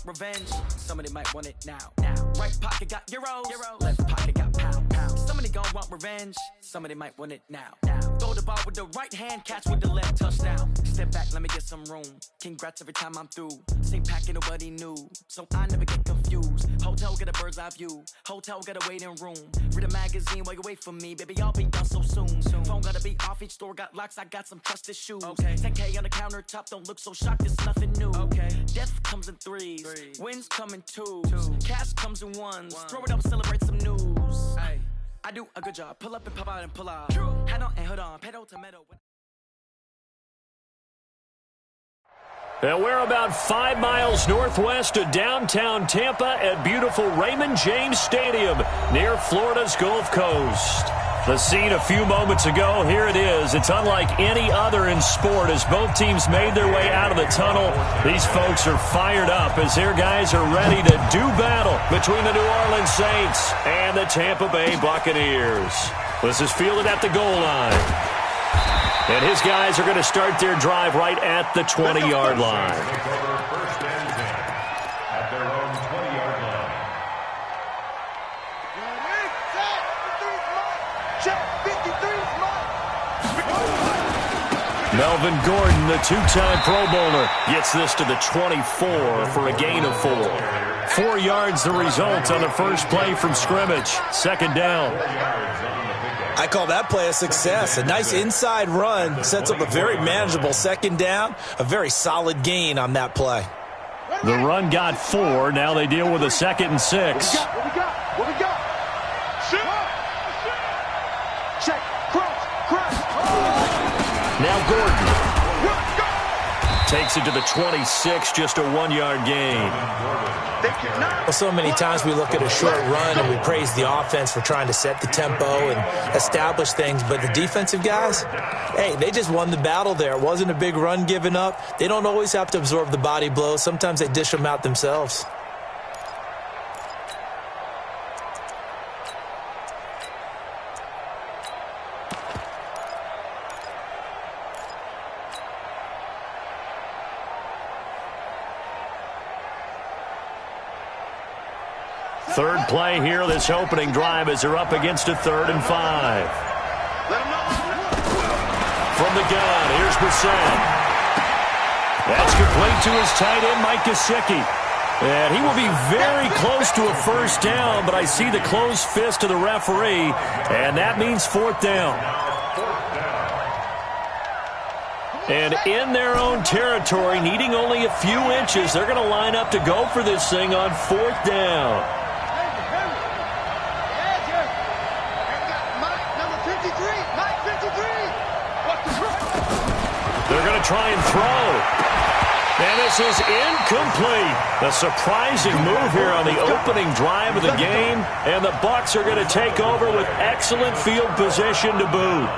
want revenge. Somebody might want it now. Right pocket got euros. Left pocket got pounds. Somebody gon' want revenge. Somebody might want it now. Throw the ball with the right hand, catch with the left, touchdown. Step back, let me get some room. Congrats every time I'm through. Same packet, nobody new, so I never get confused. Hotel get a bird's eye view. Hotel get a waiting room. Read a magazine while you wait for me, baby. I'll be done so soon. Phone gotta be off, each store got locks. I got some trusted shoes. 10K on the countertop, don't look so shocked. It's nothing new. Death comes in threes. Wins come in twos. Cash comes in ones. Throw it up, celebrate some news. I do a good job. Pull up and pop out and pull out. Head on and hood on. Pedal to metal. And we're about 5 miles northwest of downtown Tampa at beautiful Raymond James Stadium near Florida's Gulf Coast. The scene a few moments ago, here it is. It's unlike any other in sport as both teams made their way out of the tunnel. These folks are fired up as their guys are ready to do battle between the New Orleans Saints and the Tampa Bay Buccaneers. This is fielded at the goal line. And his guys are going to start their drive right at the 20-yard line. First and 10 at their own 20-yard line. Melvin Gordon, the two-time Pro Bowler, gets this to the 24 for a gain of 4. 4 yards the result on the first play from scrimmage. Second down. I call that play a success. A nice inside run sets up a very manageable second down. A very solid gain on that play. The run got 4. Now they deal with a 2nd and 6. What we got? Check. Cross. Now Gordon takes it to the 26, just a 1-yard gain. Well, so many times we look at a short run and we praise the offense for trying to set the tempo and establish things, but the defensive guys, hey, they just won the battle there. It wasn't a big run given up. They don't always have to absorb the body blows. Sometimes they dish them out themselves. Third play here, this opening drive, as they're up against a 3rd and 5. From the gun, here's Brissett. That's complete to his tight end, Mike Gesicki. And he will be very close to a first down, but I see the closed fist of the referee, and that means 4th down. And in their own territory, needing only a few inches, they're going to line up to go for this thing on 4th down. They're going to try and throw. And this is incomplete. A surprising move here on the opening drive of the game. And the Bucs are going to take over with excellent field position to boot.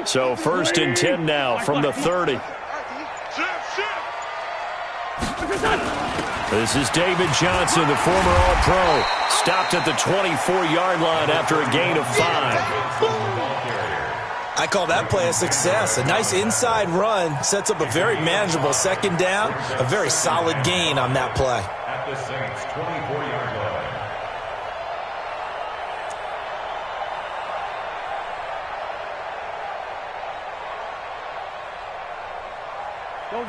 So 1st and 10 now from the 30. This is David Johnson, the former All-Pro. Stopped at the 24-yard line after a gain of 5. I call that play a success. A nice inside run sets up a very manageable second down. A very solid gain on that play. At the Saints' 24-yard line.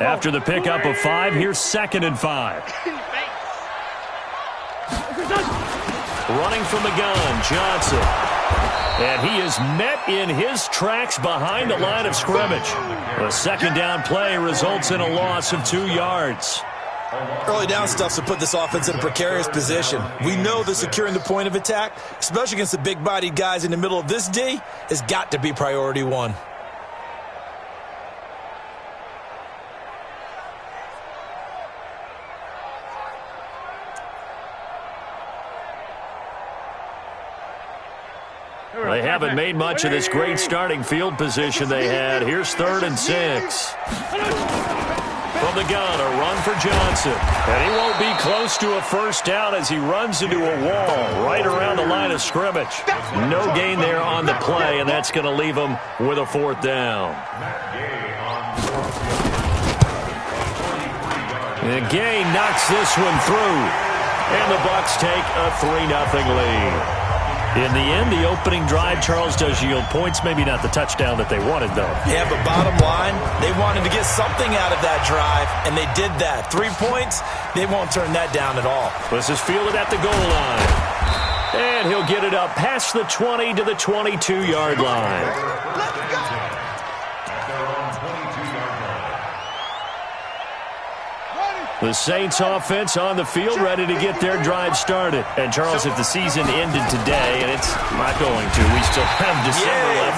After the pickup of 5, here's 2nd and 5. Running from the gun, Johnson. And he is met in his tracks behind the line of scrimmage. The second down play results in a loss of 2 yards. Early down stuff to put this offense in a precarious position. We know that securing the point of attack, especially against the big-bodied guys in the middle of this D, has got to be priority 1. They haven't made much of this great starting field position they had. Here's 3rd and 6. From the gun, a run for Johnson. And he won't be close to a first down as he runs into a wall right around the line of scrimmage. No gain there on the play, and that's going to leave him with a 4th down. And Gay knocks this one through. And the Bucs take a 3-0 lead. In the end, the opening drive, Charles, does yield points. Maybe not the touchdown that they wanted, though. Yeah, but bottom line, they wanted to get something out of that drive, and they did that. 3 points, they won't turn that down at all. This is fielded at the goal line. And he'll get it up past the 20 to the 22-yard line. The Saints offense on the field, ready to get their drive started. And, Charles, if the season ended today, and it's not going to, we still have December left.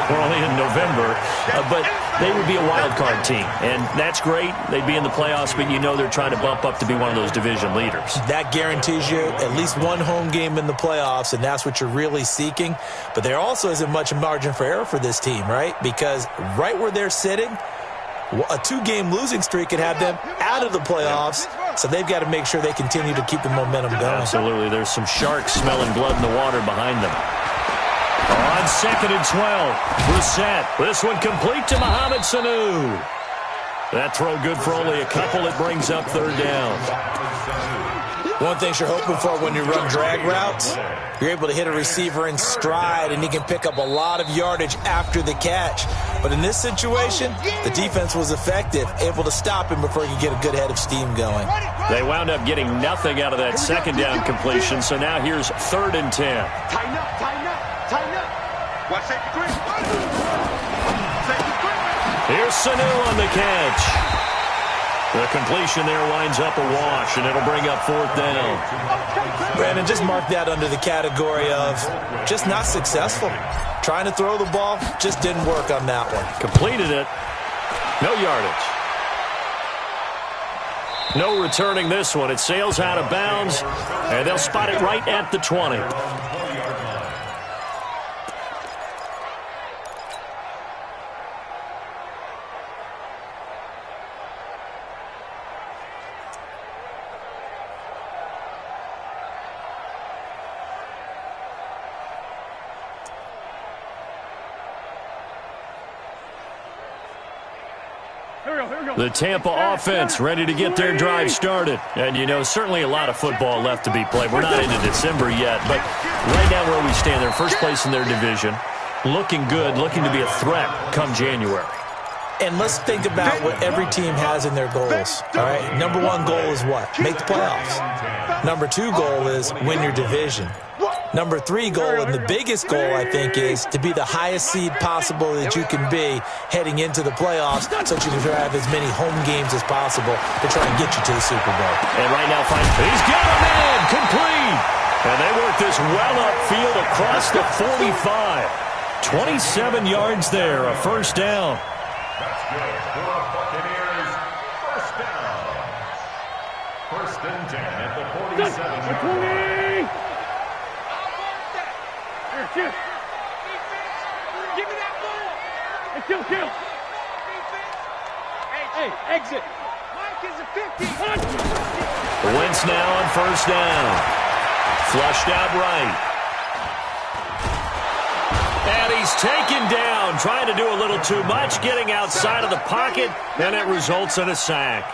We're only in November. But they would be a wild card team. And that's great. They'd be in the playoffs, but you know they're trying to bump up to be one of those division leaders. That guarantees you at least one home game in the playoffs, and that's what you're really seeking. But there also isn't much margin for error for this team, right? Because right where they're sitting, a 2-game losing streak could have them out of the playoffs, so they've got to make sure they continue to keep the momentum going. Absolutely. There's some sharks smelling blood in the water behind them. On 2nd and 12, Brissett. This one complete to Mohamed Sanu. That throw good for only a couple. It brings up 3rd down. One thing you're hoping for when you run drag routes, you're able to hit a receiver in stride, and he can pick up a lot of yardage after the catch. But in this situation, the defense was effective, able to stop him before he could get a good head of steam going. They wound up getting nothing out of that 2nd down completion, so now here's 3rd and 10. Tighten up, tighten up, tighten up. Watch safety quick. Safety quick. Here's Sanu on the catch. The completion there winds up a wash, and it'll bring up 4th down. Brandon, just mark that under the category of just not successful. Trying to throw the ball, just didn't work on that one. Completed it. No yardage. No returning this one. It sails out of bounds, and they'll spot it right at the 20. The Tampa offense ready to get their drive started. And, you know, certainly a lot of football left to be played. We're not into December yet, but right now where we stand, they're first place in their division. Looking good, looking to be a threat come January. And let's think about what every team has in their goals. All right, number 1 goal is what? Make the playoffs. Number 2 goal is win your division. Number 3 goal, and the biggest goal, I think, is to be the highest seed possible that you can be heading into the playoffs so that you can have as many home games as possible to try and get you to the Super Bowl. And right now, he's got a man, complete. And they work this well upfield across the 45. 27 yards there, a 1st down. That's good for the Buccaneers. 1st down. 1st and 10 at the 47-yard line. Give me that ball. Hey, kill. Hey, exit. Mike is a 50. Wentz now on 1st down. Flushed out right. And he's taken down, trying to do a little too much, getting outside of the pocket, and it results in a sack.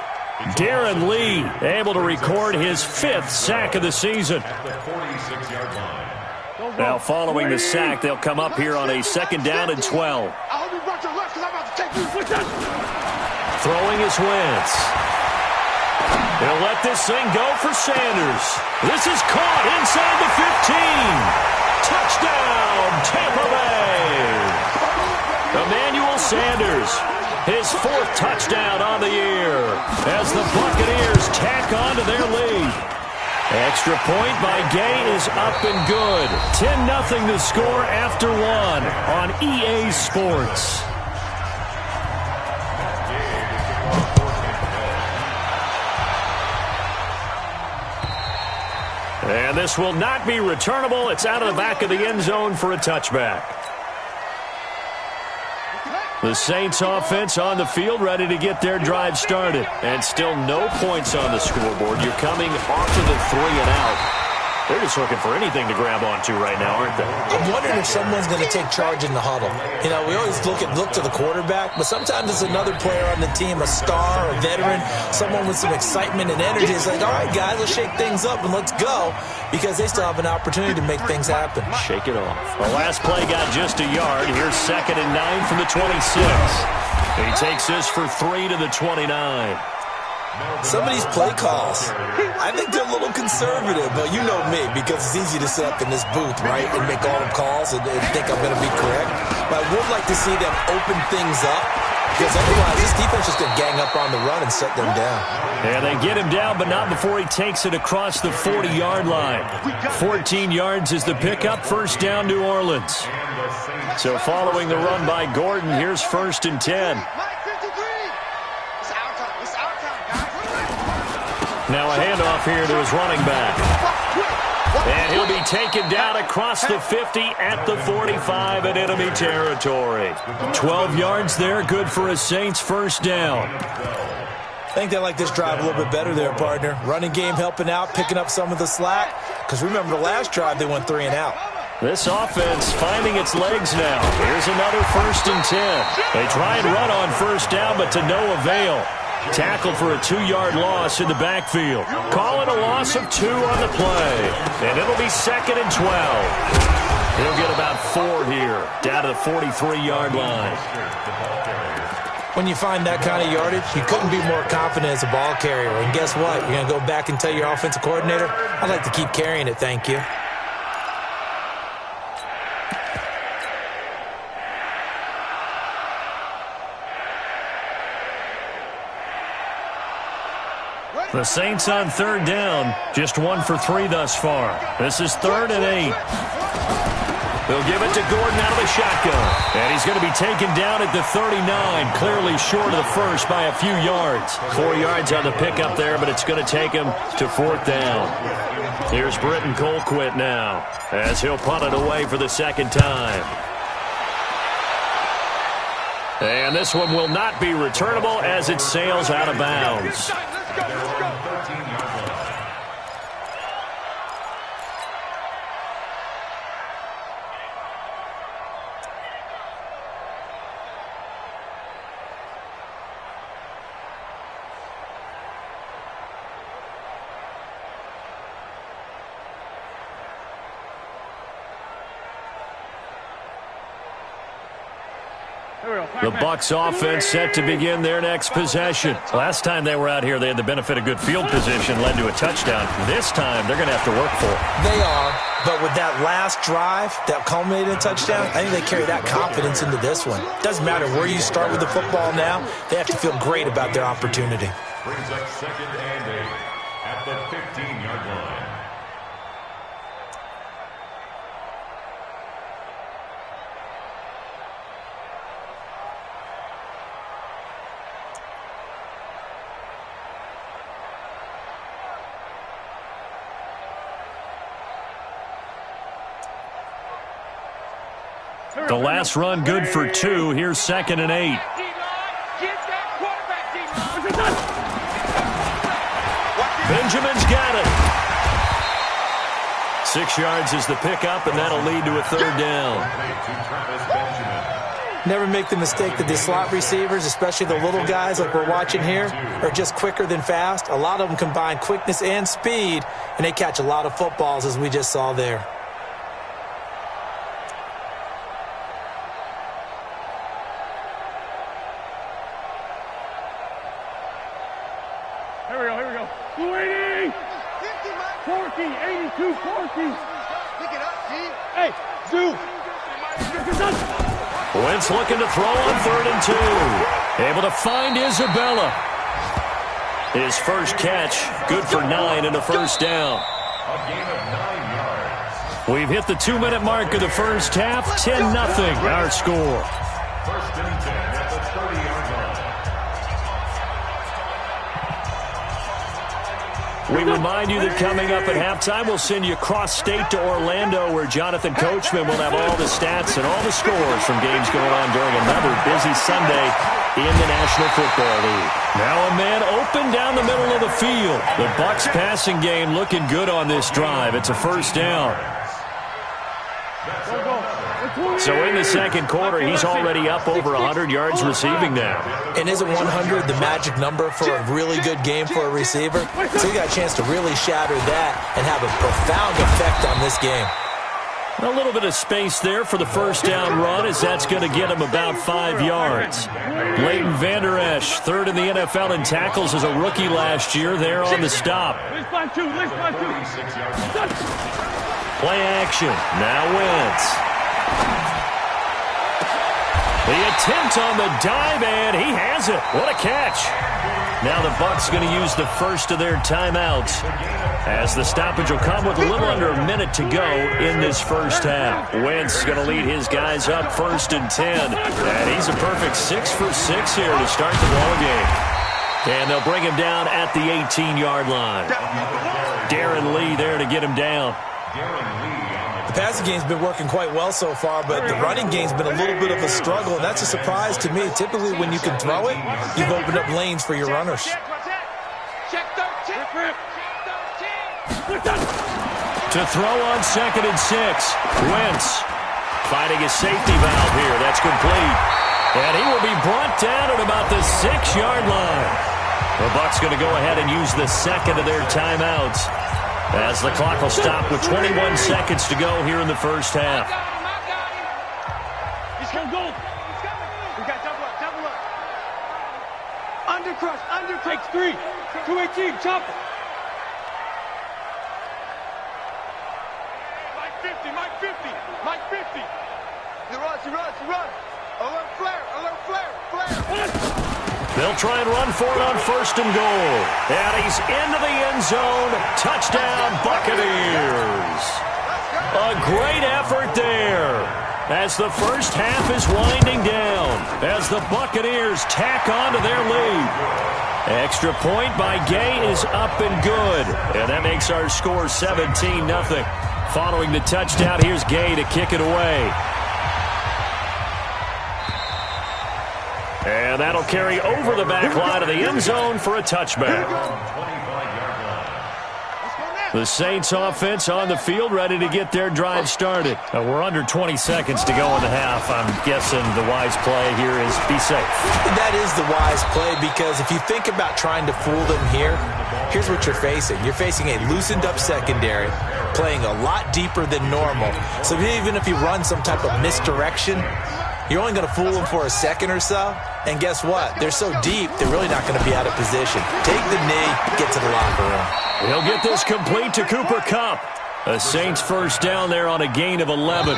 Darren Lee able to record his 5th sack of the season. At the 46-yard line. Now following the sack, they'll come up here on a 2nd down and 12. I hope you watch your left because I'm about to take you. Throwing his Wentz. He'll let this thing go for Sanders. This is caught inside the 15. Touchdown, Tampa Bay. Emmanuel Sanders, his 4th touchdown on the year as the Buccaneers tack on to their lead. Extra point by Gay is up and good. 10-0 the score after 1 on EA Sports. And this will not be returnable. It's out of the back of the end zone for a touchback. The Saints offense on the field, ready to get their drive started. And still no points on the scoreboard. You're coming off of the 3 and out. They're just looking for anything to grab onto right now, aren't they? I'm wondering if someone's going to take charge in the huddle. You know, we always look to the quarterback, but sometimes it's another player on the team, a star, a veteran, someone with some excitement and energy. It's like, all right, guys, let's shake things up and let's go, because they still have an opportunity to make things happen. Shake it off. The last play got just a yard. Here's 2nd and 9 from the 26. He takes this for 3 to the 29. Some of these play calls, I think they're a little conservative, but you know me, because it's easy to sit up in this booth, right, and make all the calls and think I'm going to be correct. But I would like to see them open things up, because otherwise this defense is going to gang up on the run and set them down. Yeah, they get him down, but not before he takes it across the 40-yard line. 14 yards is the pickup, 1st down, New Orleans. So following the run by Gordon, here's 1st and 10. Now a handoff here to his running back. And he'll be taken down across the 50 at the 45 in enemy territory. 12 yards there, good for a Saints 1st down. I think they like this drive a little bit better there, partner. Running game helping out, picking up some of the slack. Because remember the last drive, they went 3 and out. This offense finding its legs now. Here's another 1st and 10. They try and run on 1st down, but to no avail. Tackled for a 2-yard loss in the backfield. Call it a loss of 2 on the play. And it'll be 2nd and 12. He'll get about 4 here, down to the 43-yard line. When you find that kind of yardage, you couldn't be more confident as a ball carrier. And guess what? You're going to go back and tell your offensive coordinator, I'd like to keep carrying it, thank you. The Saints on 3rd down, just 1 for 3 thus far. This is 3rd and 8. They'll give it to Gordon out of the shotgun. And he's going to be taken down at the 39, clearly short of the 1st by a few yards. 4 yards on the pickup there, but it's going to take him to 4th down. Here's Britton Colquitt now, as he'll punt it away for the 2nd time. And this one will not be returnable as it sails out of bounds. The Bucs offense set to begin their next possession. Last time they were out here, they had the benefit of good field position, led to a touchdown. This time, they're going to have to work for it. They are, but with that last drive that culminated in a touchdown, I think they carry that confidence into this one. Doesn't matter where you start with the football now, they have to feel great about their opportunity. Brings up 2nd and 8 at the 15-yard line. The last run good for 2. Here's 2nd and 8. Benjamin's got it. 6 yards is the pickup, and that'll lead to a 3rd down. Never make the mistake that the slot receivers, especially the little guys like we're watching here, are just quicker than fast. A lot of them combine quickness and speed, and they catch a lot of footballs, as we just saw there. Here we go. 280. 40, 82, 40. Pick it up, G. Hey, Zoo. Wentz looking to throw on 3rd and 2. Able to find Isabella. His first catch, good for 9 and a 1st down. A gain of 9 yards. We've hit the 2-minute mark of the first half. 10-0 our score. 1st and 10 at the 30-yard line. We remind you that coming up at halftime, we'll send you cross-state to Orlando, where Jonathan Coachman will have all the stats and all the scores from games going on during another busy Sunday in the National Football League. Now a man open down the middle of the field. The Bucs passing game looking good on this drive. It's a first down. So in the second quarter, he's already up over 100 yards receiving now. And isn't 100 the magic number for a really good game for a receiver? So he got a chance to really shatter that and have a profound effect on this game. A little bit of space there for the first down run, as that's going to get him about 5 yards. Leighton Vander Esch, third in the NFL in tackles as a rookie last year, there on the stop. Play action. Now Wentz. The attempt on the dive, and he has it. What a catch. Now the Bucs going to use the first of their timeouts, as the stoppage will come with a little under a minute to go in this first half. Wentz going to lead his guys up 1st and 10. And he's a perfect 6 for 6 here to start the ball game. And they'll bring him down at the 18-yard line. Darren Lee there to get him down. The passing game's been working quite well so far, but the running game's been a little bit of a struggle, and that's a surprise to me. Typically, when you can throw it, you've opened up lanes for your runners. To throw on 2nd and 6. Wentz finding a safety valve here. That's complete. And he will be brought down at about the 6-yard line. The Bucs going to go ahead and use the second of their timeouts, as the clock will stop with 21 seconds to go here in the first half. He's going to go. We got double up. Undercrush. Takes 3. 218, chop it. Mike 50. He runs. Alert flare. They'll try and run for it on 1st and goal. And he's into the end zone. Touchdown, Buccaneers. A great effort there, as the first half is winding down, as the Buccaneers tack on to their lead. Extra point by Gay is up and good. And that makes our score 17-0. Following the touchdown, here's Gay to kick it away. And that'll carry over the back line of the end zone for a touchback. The Saints offense on the field, ready to get their drive started. We're under 20 seconds to go in the half. I'm guessing the wise play here is be safe. That is the wise play, because if you think about trying to fool them here, here's what you're facing. You're facing a loosened up secondary, playing a lot deeper than normal. So even if you run some type of misdirection, you're only going to fool them for a second or so. And guess what? They're so deep, they're really not going to be out of position. Take the knee, get to the locker room. He'll get this complete to Cooper Kupp. A Saints first down there on a gain of 11.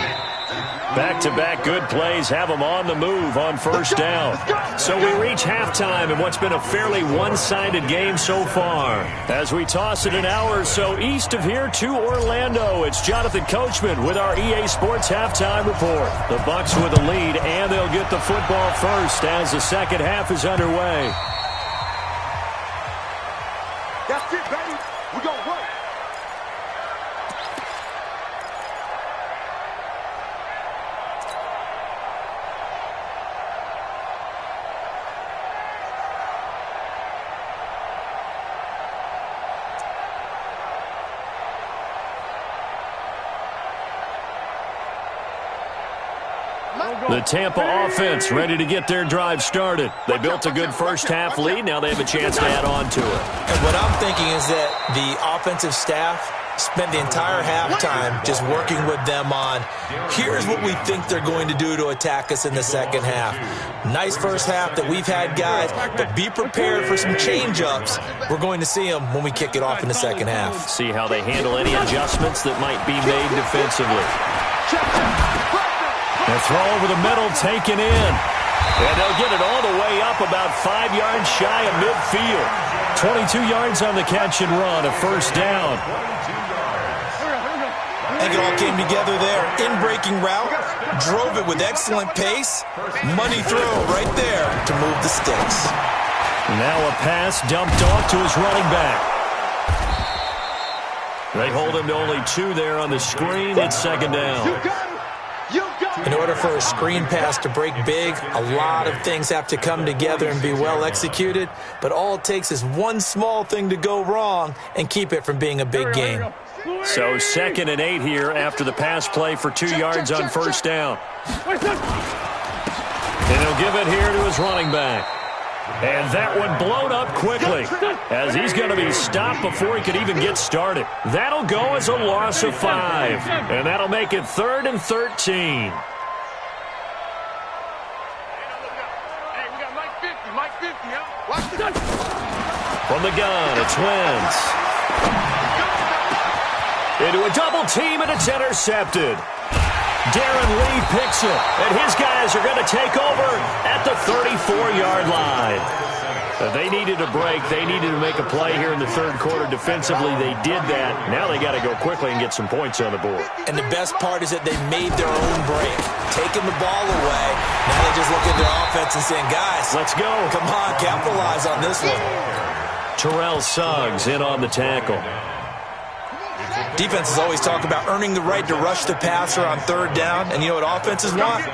Back-to-back good plays have them on the move on first down. So we reach halftime in what's been a fairly one-sided game so far. As we toss it an hour or so east of here to Orlando, it's Jonathan Coachman with our EA Sports Halftime Report. The Bucs with a lead, and they'll get the football first as the second half is underway. That's it, baby. We're going to work. The Tampa offense ready to get their drive started. They built a good first half lead. Now they have a chance to add on to it. And what I'm thinking is that the offensive staff spent the entire halftime just working with them on, here's what we think they're going to do to attack us in the second half. Nice first half that we've had, guys, but be prepared for some change-ups. We're going to see them when we kick it off in the second half. See how they handle any adjustments that might be made defensively. The throw over the middle, taken in. And they'll get it all the way up about 5 yards shy of midfield. 22 yards on the catch and run, a first down. I think it all came together there. In-breaking route, drove it with excellent pace. Money throw right there to move the sticks. Now a pass dumped off to his running back. They hold him to only 2 there on the screen. It's second down. In order for a screen pass to break big, a lot of things have to come together and be well executed, but all it takes is one small thing to go wrong and keep it from being a big game. So 2nd and 8 here after the pass play for 2 yards on first down. And he'll give it here to his running back. And that one blown up quickly as he's going to be stopped before he could even get started. That'll go as a loss of 5. And that'll make it 3rd and 13. From the gun, it's Wentz. Into a double team, and it's intercepted. Darren Lee picks it, and his guys are going to take over at the 34-yard line. They needed a break. They needed to make a play here in the third quarter. Defensively, they did that. Now they got to go quickly and get some points on the board. And the best part is that they made their own break, taking the ball away. Now they just look at their offense and saying, guys, let's go. Come on, capitalize on this one. Terrell Suggs in on the tackle. Defenses always talk about earning the right to rush the passer on third down. And you know what offenses want?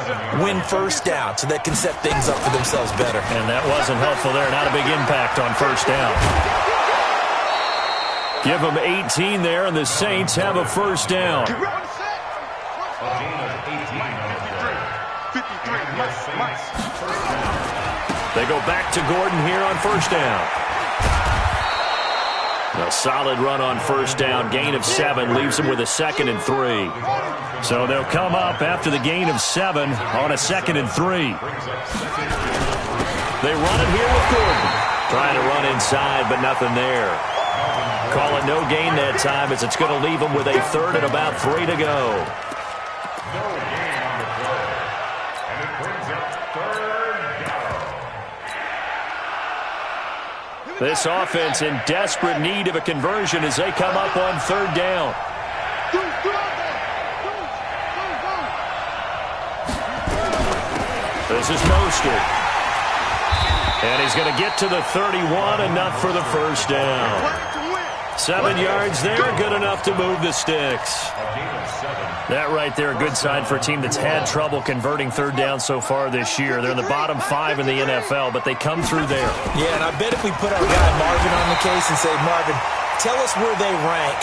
Win first down so they can set things up for themselves better. And that wasn't helpful there. Not a big impact on first down. Give them 18 there, and the Saints have a first down. They go back to Gordon here on first down. A solid run on first down. Gain of 7 leaves them with a 2nd and 3. So they'll come up after the gain of 7 on a 2nd and 3. They run it here with Gordon. Trying to run inside, but nothing there. Call it no gain that time as it's going to leave them with a 3rd and about 3 to go. This offense in desperate need of a conversion as they come up on third down. This is Mostert. And he's going to get to the 31, enough for the first down. 7 yards there, good enough to move the sticks. That right there, a good sign for a team that's had trouble converting third down so far this year. They're in the bottom 5 in the NFL, but they come through there. Yeah, and I bet if we put our guy Marvin on the case and say, Marvin, tell us where they rank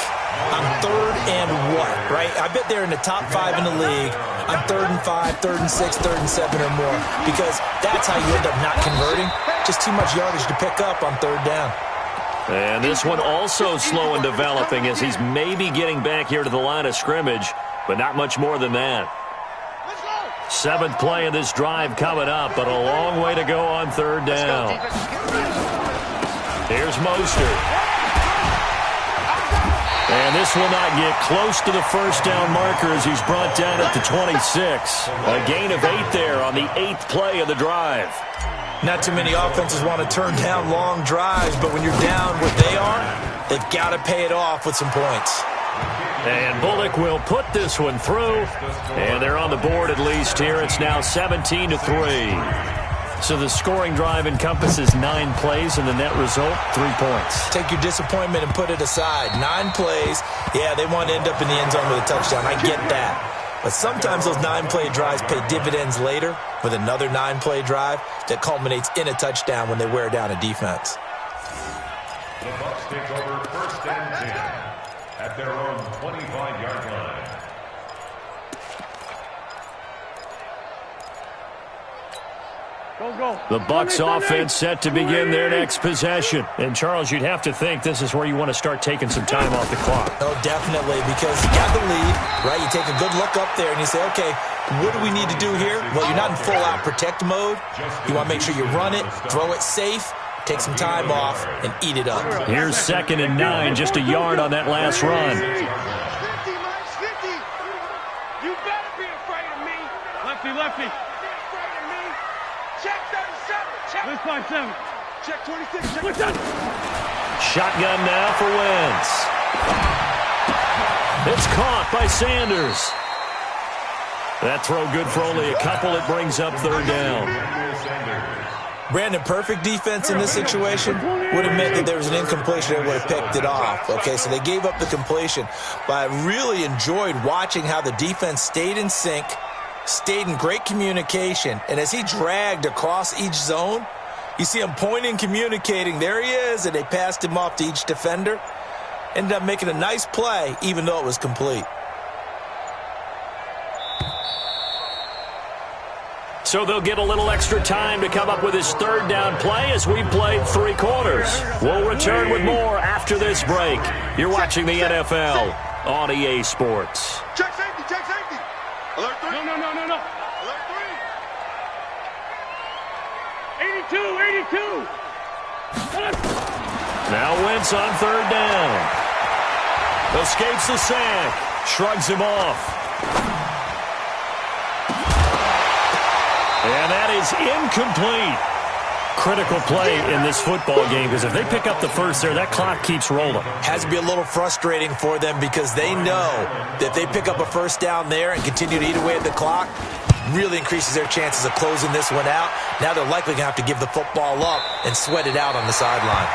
on third and what, right? I bet they're in the top 5 in the league on 3rd and 5, 3rd and 6, 3rd and 7 or more, because that's how you end up not converting. Just too much yardage to pick up on third down. And this one also slow in developing as he's maybe getting back here to the line of scrimmage, but not much more than that. 7th play of this drive coming up, but a long way to go on third down. Here's Mostert. And this will not get close to the first down marker as he's brought down at the 26. A gain of 8 there on the 8th play of the drive. Not too many offenses want to turn down long drives, but when you're down where they are, they've got to pay it off with some points. And Bullock will put this one through, and they're on the board at least here. It's now 17-3. So the scoring drive encompasses 9 plays, and the net result, 3 points. Take your disappointment and put it aside. 9 plays, yeah, they want to end up in the end zone with a touchdown. I get that. But sometimes those 9-play drives pay dividends later with another 9-play drive that culminates in a touchdown when they wear down a defense. The Bucs take over 1st and 10 at their own 25-yard line. The Bucs offense set to begin their next possession. And, Charles, you'd have to think this is where you want to start taking some time off the clock. Oh, definitely, because you got the lead, right? You take a good look up there and you say, okay, what do we need to do here? Well, you're not in full-out protect mode. You want to make sure you run it, throw it safe, take some time off, and eat it up. Here's 2nd and 9, just a yard on that last run. 50, you better be afraid of me. Lefty. Check 37. Check. Let's find 7. Check 26. Check. What's that? Shotgun now for Wentz. It's caught by Sanders. That throw good for only a couple. It brings up third down. Brandon, perfect defense in this situation would have meant that there was an incompletion. They would have picked it off. Okay, so they gave up the completion. But I really enjoyed watching how the defense stayed in sync, stayed in great communication, and as he dragged across each zone, you see him pointing, communicating. There he is, and they passed him off to each defender. Ended up making a nice play, even though it was complete. So they'll get a little extra time to come up with his third down play as we played 3 quarters. We'll return with more after this break. You're watching the NFL on EA Sports. Check safety, check safety. Alert 3. No. Alert 82. Now Wentz on third down. Escapes the sack. Shrugs him off. And that is incomplete. Critical play in this football game because if they pick up the first there, that clock keeps rolling. Has to be a little frustrating for them because they know that they pick up a first down there and continue to eat away at the clock, really increases their chances of closing this one out. Now they're likely going to have to give the football up and sweat it out on the sideline.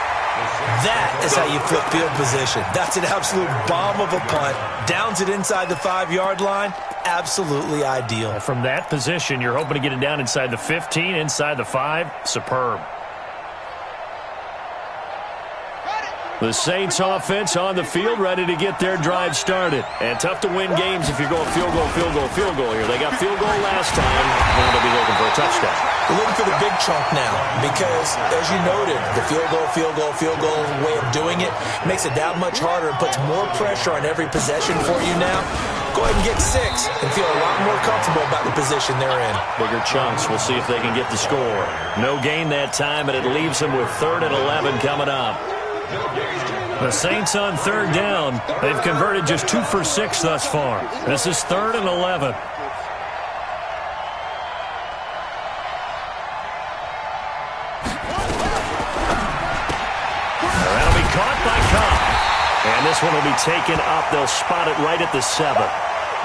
That is how you flip field position. That's an absolute bomb of a punt. Downs it inside the 5-yard line. Absolutely ideal. From that position, you're hoping to get it down inside the 15, inside the 5. Superb. The Saints offense on the field, ready to get their drive started. And tough to win games if you're going field goal here. They got field goal last time. Now they'll be looking for a touchdown. We're looking for the big chunk now because, as you noted, the field goal way of doing it makes it that much harder and puts more pressure on every possession for you now. Go ahead and get 6 and feel a lot more comfortable about the position they're in. Bigger chunks. We'll see if they can get the score. No gain that time, and it leaves them with 3rd and 11 coming up. The Saints on third down. They've converted just 2 for 6 thus far. This is 3rd and 11. That'll be caught by Cobb. And this one will be taken up. They'll spot it right at the 7.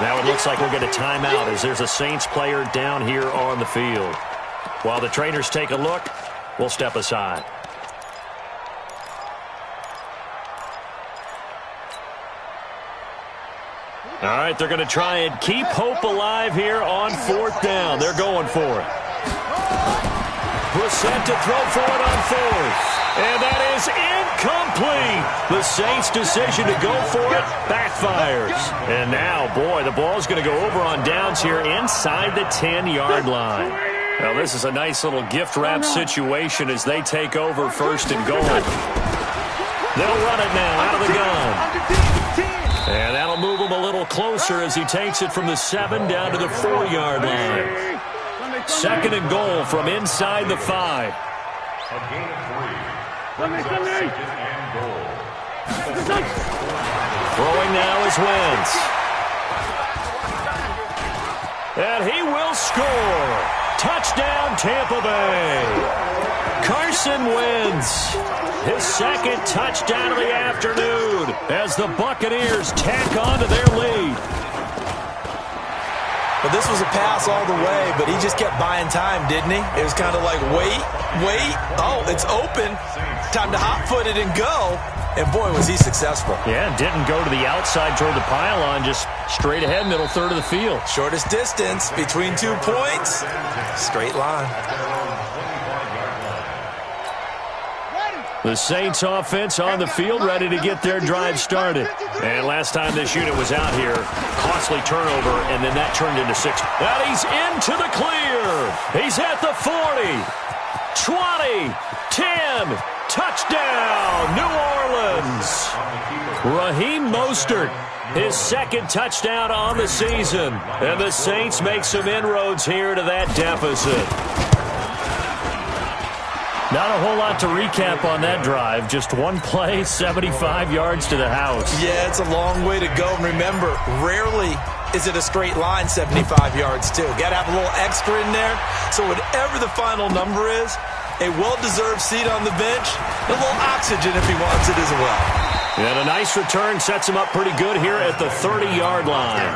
Now it looks like we'll get a timeout as there's a Saints player down here on the field. While the trainers take a look, we'll step aside. All right, they're going to try and keep hope alive here on 4th down. They're going for it. Brissett to throw for it on 4th. And that is incomplete. The Saints' decision to go for it backfires. And now, boy, the ball's going to go over on downs here inside the 10-yard line. Now, this is a nice little gift wrap situation as they take over 1st and goal. They'll run it now out of the gun. And that'll move him a little closer as he takes it from the 7 down to the 4-yard line. 2nd and goal from inside the 5. A gain of 3. Second and goal. Throwing now is Wentz. And he will score. Touchdown, Tampa Bay. Carson Wentz. His 2nd touchdown of the afternoon as the Buccaneers tack on to their lead. Well, this was a pass all the way, but he just kept buying time, didn't he? It was kind of like, wait. Oh, it's open. Time to hot-foot it and go. And, boy, was he successful. Yeah, didn't go to the outside toward the pylon, just straight ahead, middle third of the field. Shortest distance between 2 points. Straight line. The Saints offense on the field, ready to get their drive started. And last time this unit was out here, costly turnover, and then that turned into 6. And he's into the clear. He's at the 40, 20, 10, touchdown, New Orleans. Raheem Mostert, his 2nd touchdown on the season. And the Saints make some inroads here to that deficit. Not a whole lot to recap on that drive. Just one play, 75 yards to the house. Yeah, it's a long way to go. And remember, rarely is it a straight line 75 yards, too. Got to have a little extra in there. So whatever the final number is, a well-deserved seat on the bench, a little oxygen if he wants it as well. And a nice return sets him up pretty good here at the 30-yard line.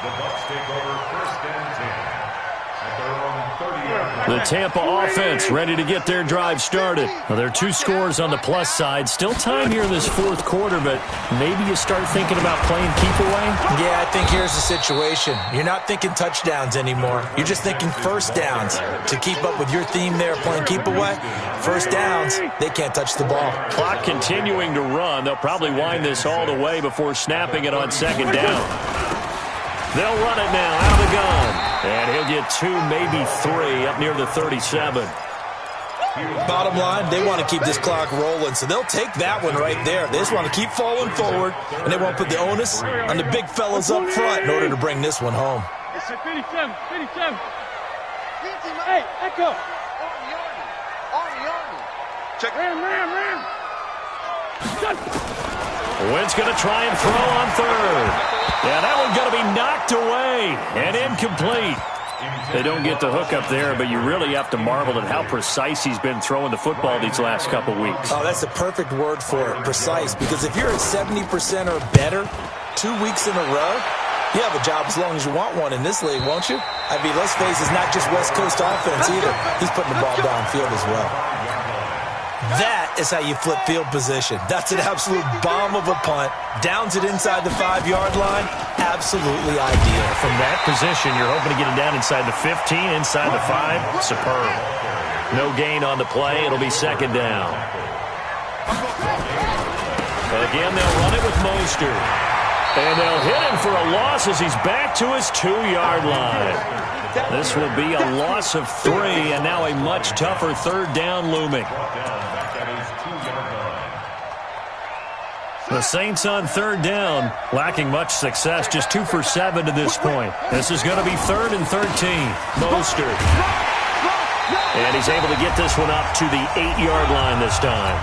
The Bucs take over 1st and 10 at their own 30-yard line. The Tampa offense ready to get their drive started. Well, there are 2 scores on the plus side. Still time here in this 4th quarter, but maybe you start thinking about playing keep away? Yeah, I think here's the situation. You're not thinking touchdowns anymore. You're just thinking first downs. To keep up with your theme there, playing keep away, first downs, they can't touch the ball. Clock continuing to run. They'll probably wind this all the way before snapping it on 2nd down. They'll run it now out of the gun. And he'll get 2, maybe 3 up near the 37. Bottom line, they want to keep this clock rolling, so they'll take that one right there. They just want to keep falling forward, and they want to put the onus on the big fellas up front in order to bring this one home. 57. Hey, Echo. Check. Ram. Wentz going to try and throw on 3rd. Yeah, that one's going to be knocked away and incomplete. They don't get the hook up there, but you really have to marvel at how precise he's been throwing the football these last couple weeks. Oh, that's a perfect word for it, precise, because if you're at 70% or better 2 weeks in a row, you have a job as long as you want one in this league, won't you? I mean, let's face it, it's not just West Coast offense either. He's putting the ball downfield as well. That is how you flip field position. That's an absolute bomb of a punt. Downs it inside the 5-yard line. Absolutely ideal. From that position, you're hoping to get it down inside the 15, inside the 5. Superb. No gain on the play. It'll be 2nd down. Again, they'll run it with Mostert. And they'll hit him for a loss as he's back to his 2-yard line. This will be a loss of 3, and now a much tougher 3rd down looming. The Saints on 3rd down, lacking much success, just 2 for 7 to this point. This is going to be 3rd and 13. Mostert. And he's able to get this one up to the 8-yard line this time.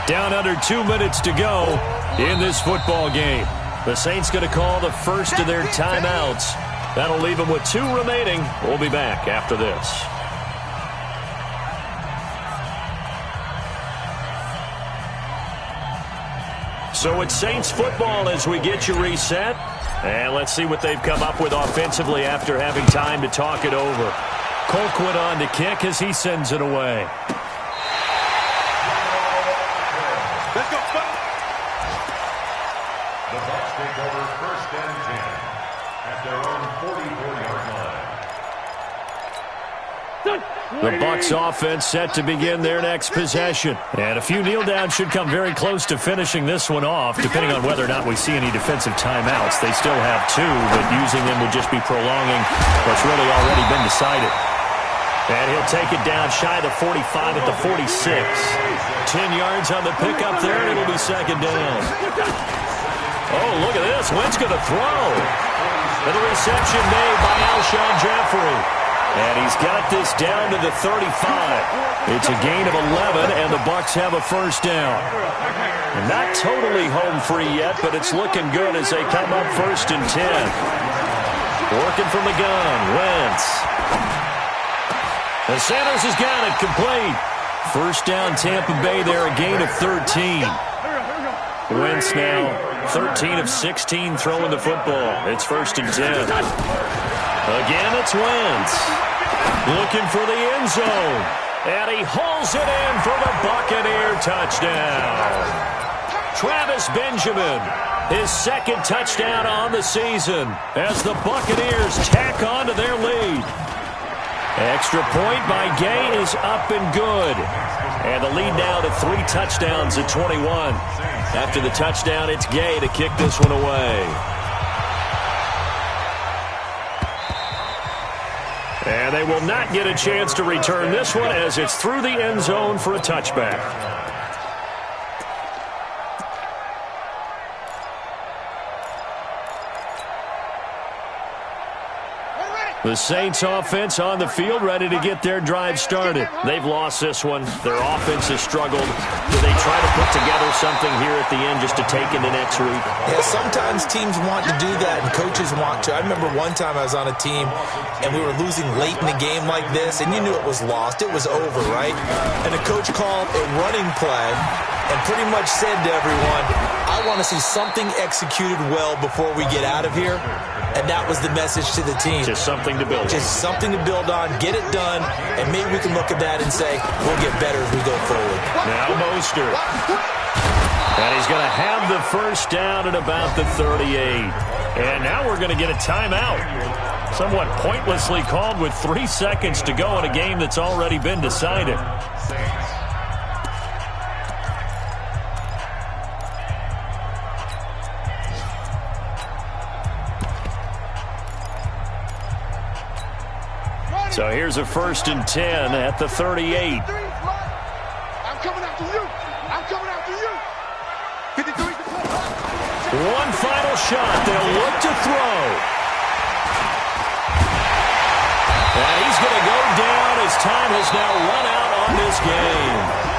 Down under 2 minutes to go in this football game. The Saints going to call the first of their timeouts. That'll leave them with 2 remaining. We'll be back after this. So it's Saints football as we get you reset. And let's see what they've come up with offensively after having time to talk it over. Colquitt on to kick as he sends it away. Let's go. The Bucs take over 1st and 10 at their own 44-yard line. The Bucs offense set to begin their next possession. And a few kneel downs should come very close to finishing this one off, depending on whether or not we see any defensive timeouts. They still have 2, but using them would just be prolonging what's really already been decided. And he'll take it down shy of the 45 at the 46. 10 yards on the pickup there, and it'll be 2nd down. Oh, look at this. Wentz going to throw. And the reception made by Alshon Jeffrey. And he's got this down to the 35. It's a gain of 11, and the Bucs have a 1st down. Not totally home free yet, but it's looking good as they come up 1st and 10. Working from the gun, Wentz. And Sanders has got it complete. 1st down Tampa Bay there, a gain of 13. Wentz now 13 of 16 throwing the football. It's 1st and 10. Again, it's Wentz. Looking for the end zone. And he hauls it in for the Buccaneer touchdown. Travis Benjamin, his 2nd touchdown on the season as the Buccaneers tack on to their lead. Extra point by Gay is up and good. And the lead now to 3 touchdowns at 21. After the touchdown, it's Gay to kick this one away. And they will not get a chance to return this one as it's through the end zone for a touchback. The Saints offense on the field ready to get their drive started. They've lost this one. Their offense has struggled. Do they try to put together something here at the end just to take into next week? Yeah, sometimes teams want to do that and coaches want to. I remember one time I was on a team and we were losing late in the game like this and you knew it was lost. It was over, right? And the coach called a running play and pretty much said to everyone, I want to see something executed well before we get out of here. and that was the message to the team. Just something to build on. Just something to build on, get it done, and maybe we can look at that and say, we'll get better as we go forward. Now Mostert. And he's going to have the first down at about the 38. And now we're going to get a timeout. Somewhat pointlessly called with 3 seconds to go in a game that's already been decided. So here's a 1st and 10 at the 38. I'm coming after you. I'm coming after you. 53. One final shot. They'll look to throw. And he's going to go down as time has now run out on this game.